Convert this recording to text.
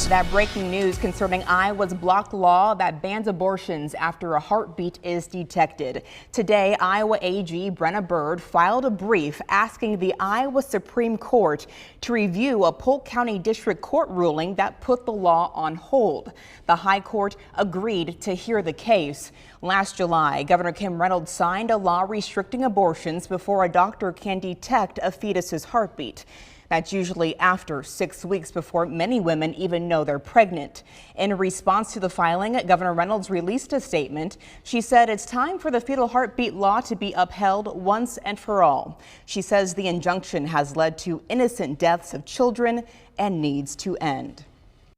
That breaking news concerning Iowa's block law that bans abortions after a heartbeat is detected. Today, Iowa AG Brenna Bird filed a brief asking the Iowa Supreme Court to review a Polk County District Court ruling that put the law on hold. The High Court agreed to hear the case. Last July, Governor Kim Reynolds signed a law restricting abortions before a doctor can detect a fetus's heartbeat. That's usually after 6 weeks before many women even know they're pregnant. In response to the filing, Governor Reynolds released a statement. She said it's time for the fetal heartbeat law to be upheld once and for all. She says the injunction has led to innocent deaths of children and needs to end.